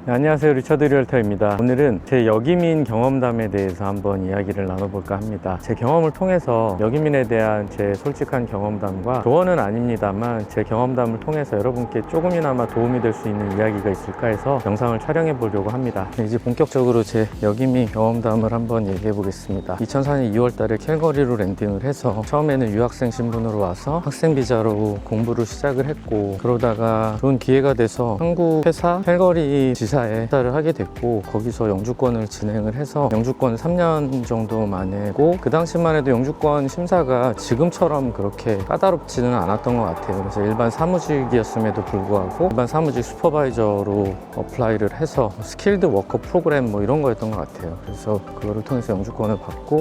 네, 안녕하세요, 리처드 리얼터입니다. 오늘은 제 여기민 경험담에 대해서 한번 이야기를 나눠볼까 합니다. 제 경험을 통해서 여기민에 대한 제 솔직한 경험담과 조언은 아닙니다만 제 경험담을 통해서 여러분께 조금이나마 도움이 될 수 있는 이야기가 있을까 해서 영상을 촬영해 보려고 합니다. 이제 본격적으로 제 여기민 경험담을 한번 얘기해 보겠습니다. 2004년 2월 달에 캘거리로 랜딩을 해서 처음에는 유학생 신분으로 와서 학생 비자로 공부를 시작을 했고, 그러다가 좋은 기회가 돼서 한국 회사 캘거리 지사에 입사를 하게 됐고, 거기서 영주권을 진행을 해서 영주권 3년 정도 만에고, 그 당시만 해도 영주권 심사가 지금처럼 그렇게 까다롭지는 않았던 것 같아요. 그래서 일반 사무직이었음에도 불구하고 일반 사무직 슈퍼바이저로 어플라이를 해서 스킬드 워커 프로그램 뭐 이런 거였던 것 같아요. 그래서 그거를 통해서 영주권을 받고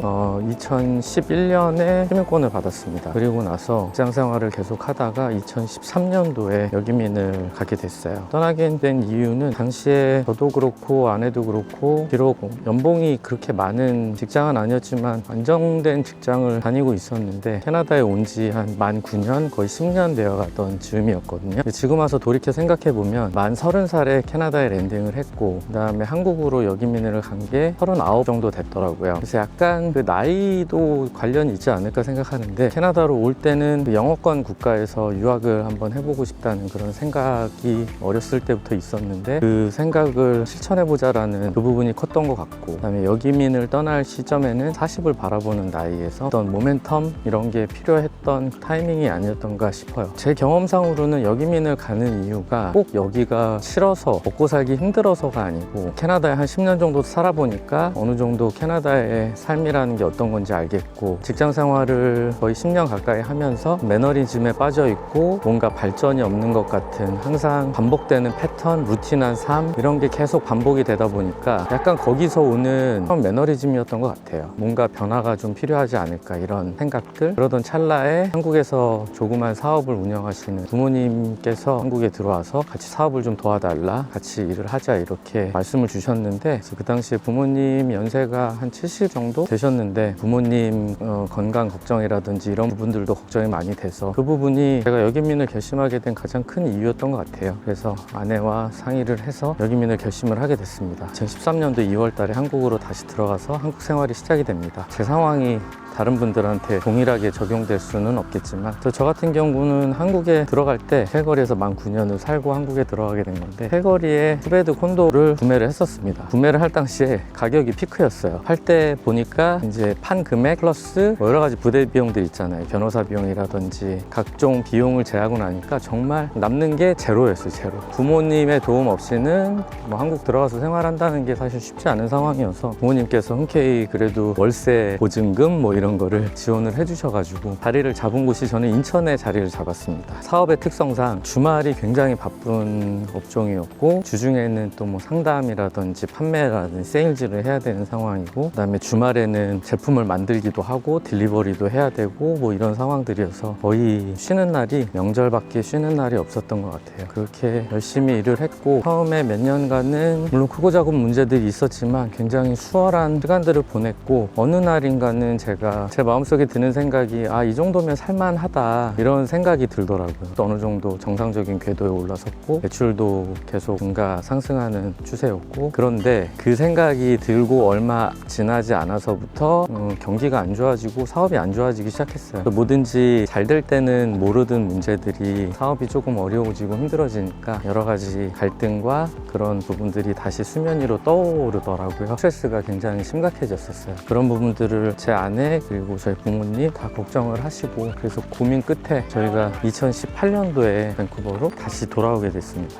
2011년에 시민권을 받았습니다. 그리고 나서 직장 생활을 계속 하다가 2013년도에 여기민을 가게 됐어요. 떠나게 된 이유는 당시에 저도 그렇고 아내도 그렇고 비록 연봉이 그렇게 많은 직장은 아니었지만 안정된 직장을 다니고 있었는데 캐나다에 온 지 한 만 9년 거의 10년 되어 가던 즈음이었거든요. 지금 와서 돌이켜 생각해 보면 만 30살에 캐나다에 랜딩을 했고, 그 다음에 한국으로 여기민을 간 게 39 정도 됐더라고요. 그래서 약간 그 나이도 관련이 있지 않을까 생각하는데, 캐나다로 올 때는 그 영어권 국가에서 유학을 한번 해보고 싶다는 그런 생각이 어렸을 때부터 있었는데, 그 생각을 실천해보자라는 그 부분이 컸던 것 같고, 그 다음에 여기민을 떠날 시점에는 40을 바라보는 나이에서 어떤 모멘텀 이런 게 필요했던 타이밍이 아니었던가 싶어요. 제 경험상으로는 여기민을 가는 이유가 꼭 여기가 싫어서 먹고 살기 힘들어서가 아니고, 캐나다에 한 10년 정도 살아보니까 어느 정도 캐나다의 삶이라는 게 어떤 건지 알겠고, 직장 생활을 거의 10년 가까이 하면서 매너리즘에 빠져 있고 뭔가 발전이 없는 것 같은 항상 반복되는 패턴, 루틴한 삶 이런 게 계속 반복이 되다 보니까 약간 거기서 오는 매너리즘이었던 것 같아요. 뭔가 변화가 좀 필요하지 않을까 이런 생각들. 그러던 찰나에 한국에서 조그만 사업을 운영하시는 부모님께서 한국에 들어와서 같이 사업을 좀 도와달라, 같이 일을 하자 이렇게 말씀을 주셨는데, 그 당시에 부모님 연세가 한 70 정도 되셨는데 부모님 건강 걱정이라든지 이런 부분들도 걱정이 많이 돼서 그 부분이 제가 여기민을 결심하게 된 가장 큰 이유였던 것 같아요. 그래서 아내와 상의를 해서 여기민을 결심을 하게 됐습니다. 2013년도 2월 달에 한국으로 다시 들어가서 한국 생활이 시작이 됩니다. 제 상황이 다른 분들한테 동일하게 적용될 수는 없겠지만, 저 같은 경우는 한국에 들어갈 때 캘거리에서 만 9년을 살고 한국에 들어가게 된 건데, 캘거리에 투베드 콘도를 구매를 했었습니다. 구매를 할 당시에 가격이 피크였어요. 할 때 보니까 이제 판 금액 플러스 여러 가지 부대 비용들 있잖아요. 변호사 비용이라든지 각종 비용을 제하고 나니까 정말 남는 게 제로였어요. 제로. 부모님의 도움 없이는 뭐 한국 들어가서 생활한다는 게 사실 쉽지 않은 상황이어서 부모님께서 흔쾌히 그래도 월세 보증금 뭐 이런 거를 지원을 해주셔가지고 자리를 잡은 곳이, 저는 인천에 자리를 잡았습니다. 사업의 특성상 주말이 굉장히 바쁜 업종이었고, 주중에는 또 뭐 상담이라든지 판매라든지 세일즈를 해야 되는 상황이고, 그 다음에 주말에는 제품을 만들기도 하고 딜리버리도 해야 되고 뭐 이런 상황들이어서 거의 쉬는 날이, 명절밖에 쉬는 날이 없었던 것 같아요. 그렇게 열심히 일을 했고, 처음에 몇 년간은 물론 크고 작은 문제들이 있었지만 굉장히 수월한 시간들을 보냈고, 어느 날인가는 제가 제 마음속에 드는 생각이, 이 정도면 살만하다 이런 생각이 들더라고요. 또 어느 정도 정상적인 궤도에 올라섰고 매출도 계속 증가 상승하는 추세였고, 그런데 그 생각이 들고 얼마 지나지 않아서부터 경기가 안 좋아지고 사업이 안 좋아지기 시작했어요. 뭐든지 잘 될 때는 모르던 문제들이 사업이 조금 어려워지고 힘들어지니까 여러 가지 갈등과 그런 부분들이 다시 수면 위로 떠오르더라고요. 스트레스가 굉장히 심각해졌었어요. 그런 부분들을 제 아내 그리고 저희 부모님 다 걱정을 하시고, 그래서 고민 끝에 저희가 2018년도에 밴쿠버로 다시 돌아오게 됐습니다.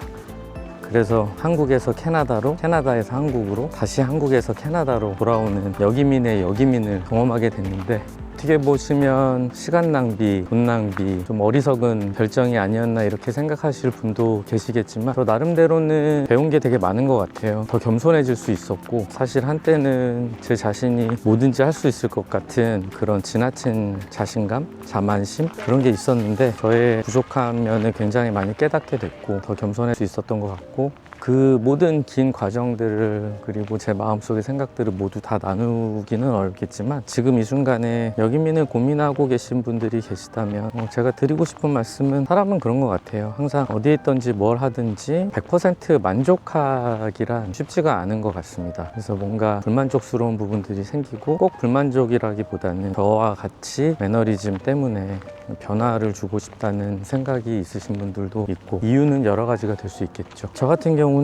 그래서 한국에서 캐나다로, 캐나다에서 한국으로, 다시 한국에서 캐나다로 돌아오는 여기민의 여기민을 경험하게 됐는데, 어떻게 보시면 시간 낭비, 돈 낭비, 좀 어리석은 결정이 아니었나 이렇게 생각하실 분도 계시겠지만, 저 나름대로는 배운 게 되게 많은 것 같아요. 더 겸손해질 수 있었고, 사실 한때는 제 자신이 뭐든지 할 수 있을 것 같은 그런 지나친 자신감, 자만심 그런 게 있었는데, 저의 부족한 면을 굉장히 많이 깨닫게 됐고 더 겸손할 수 있었던 것 같고, 그 모든 긴 과정들을 그리고 제 마음속의 생각들을 모두 다 나누기는 어렵겠지만 지금 이 순간에 여기민을 고민하고 계신 분들이 계시다면 제가 드리고 싶은 말씀은 사람은 그런 것 같아요. 항상 어디에 있든지 뭘 하든지 100% 만족하기란 쉽지가 않은 것 같습니다. 그래서 뭔가 불만족스러운 부분들이 생기고 꼭 불만족이라기보다는 저와 같이 매너리즘 때문에 변화를 주고 싶다는 생각이 있으신 분들도 있고 이유는 여러 가지가 될 수 있겠죠. 저 같은 경우는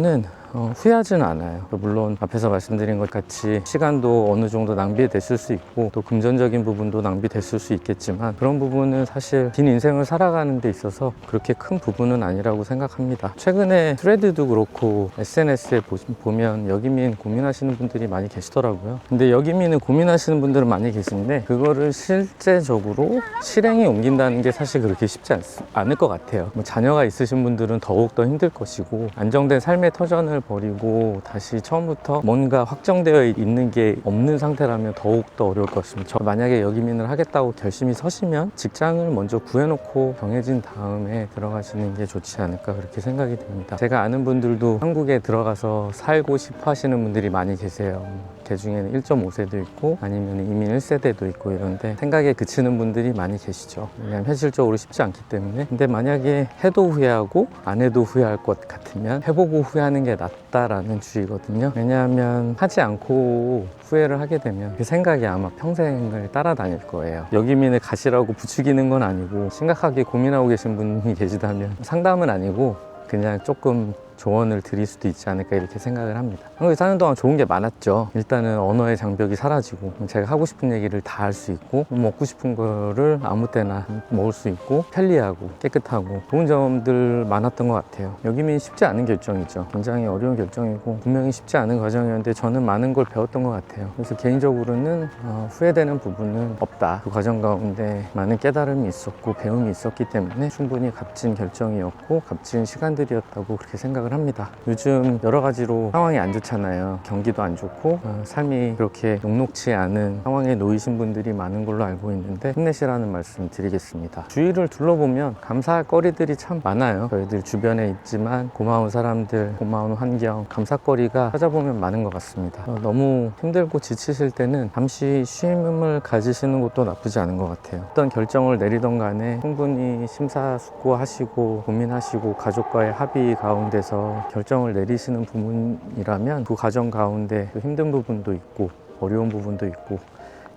후회하지는 않아요. 물론 앞에서 말씀드린 것 같이 시간도 어느 정도 낭비됐을 수 있고 또 금전적인 부분도 낭비됐을 수 있겠지만 그런 부분은 사실 긴 인생을 살아가는 데 있어서 그렇게 큰 부분은 아니라고 생각합니다. 최근에 트레드도 그렇고 SNS에 보면 여기민 고민하시는 분들이 많이 계시더라고요. 근데 여기민을 고민하시는 분들은 많이 계신데 그거를 실제적으로 실행에 옮긴다는 게 사실 그렇게 쉽지 않을 것 같아요. 자녀가 있으신 분들은 더욱더 힘들 것이고 안정된 삶의 터전을 버리고 다시 처음부터 뭔가 확정되어 있는 게 없는 상태라면 더욱더 어려울 것입니다. 만약에 여기민을 하겠다고 결심이 서시면 직장을 먼저 구해놓고 정해진 다음에 들어가시는 게 좋지 않을까 그렇게 생각이 듭니다. 제가 아는 분들도 한국에 들어가서 살고 싶어 하시는 분들이 많이 계세요. 그 중에는 1.5세도 있고 아니면 이민 1세대도 있고 이런데 생각에 그치는 분들이 많이 계시죠. 왜냐하면 현실적으로 쉽지 않기 때문에. 근데 만약에 해도 후회하고 안 해도 후회할 것 같으면 해보고 후회하는 게 낫다라는 주의거든요. 왜냐하면 하지 않고 후회를 하게 되면 그 생각이 아마 평생을 따라다닐 거예요. 여기민을 가시라고 부추기는 건 아니고 심각하게 고민하고 계신 분이 계시다면 상담은 아니고 그냥 조금 조언을 드릴 수도 있지 않을까 이렇게 생각을 합니다. 한국에 사는 동안 좋은 게 많았죠. 일단은 언어의 장벽이 사라지고 제가 하고 싶은 얘기를 다 할 수 있고 먹고 싶은 거를 아무 때나 먹을 수 있고 편리하고 깨끗하고 좋은 점들 많았던 것 같아요. 여기민 쉽지 않은 결정이죠. 굉장히 어려운 결정이고 분명히 쉽지 않은 과정이었는데 저는 많은 걸 배웠던 것 같아요. 그래서 개인적으로는 후회되는 부분은 없다. 그 과정 가운데 많은 깨달음이 있었고 배움이 있었기 때문에 충분히 값진 결정이었고 값진 시간들이었다고 그렇게 생각을 합니다. 요즘 여러 가지로 상황이 안 좋잖아요. 경기도 안 좋고 삶이 그렇게 녹록지 않은 상황에 놓이신 분들이 많은 걸로 알고 있는데 힘내시라는 말씀 드리겠습니다. 주위를 둘러보면 감사할 거리들이 참 많아요. 저희들 주변에 있지만 고마운 사람들, 고마운 환경, 감사거리가 찾아보면 많은 것 같습니다. 너무 힘들고 지치실 때는 잠시 쉼을 가지시는 것도 나쁘지 않은 것 같아요. 어떤 결정을 내리던 간에 충분히 심사숙고하시고 고민하시고 가족과의 합의 가운데서 결정을 내리시는 부분이라면 그 과정 가운데 힘든 부분도 있고 어려운 부분도 있고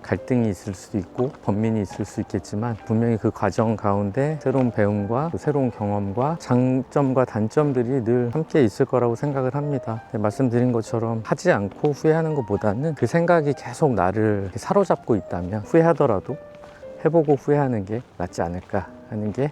갈등이 있을 수도 있고 번민이 있을 수 있겠지만 분명히 그 과정 가운데 새로운 배움과 새로운 경험과 장점과 단점들이 늘 함께 있을 거라고 생각을 합니다. 말씀드린 것처럼 하지 않고 후회하는 것보다는 그 생각이 계속 나를 사로잡고 있다면 후회하더라도 해보고 후회하는 게 낫지 않을까 하는 게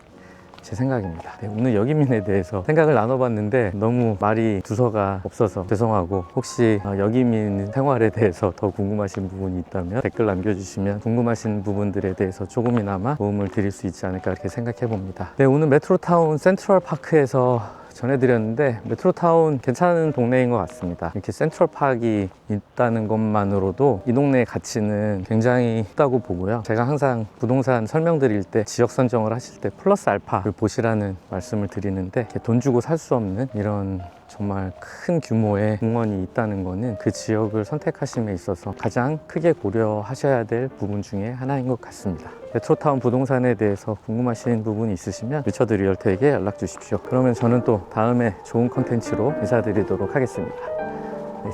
제 생각입니다. 오늘 여기민에 대해서 생각을 나눠봤는데 너무 말이 두서가 없어서 죄송하고 혹시 여기민 생활에 대해서 더 궁금하신 부분이 있다면 댓글 남겨주시면 궁금하신 부분들에 대해서 조금이나마 도움을 드릴 수 있지 않을까 이렇게 생각해 봅니다. 오늘 메트로타운 센트럴파크에서 전해드렸는데 메트로타운 괜찮은 동네인 것 같습니다. 이렇게 센트럴파크가 있다는 것만으로도 이 동네의 가치는 굉장히 크다고 보고요. 제가 항상 부동산 설명드릴 때 지역 선정을 하실 때 플러스 알파를 보시라는 말씀을 드리는데 돈 주고 살 수 없는 이런 정말 큰 규모의 공원이 있다는 것은 그 지역을 선택하심에 있어서 가장 크게 고려하셔야 될 부분 중에 하나인 것 같습니다. 메트로타운 부동산에 대해서 궁금하신 부분이 있으시면 리처드 리얼터에게 연락 주십시오. 그러면 저는 또 다음에 좋은 컨텐츠로 인사드리도록 하겠습니다.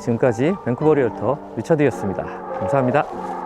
지금까지 밴쿠버 리얼터 리처드였습니다. 감사합니다.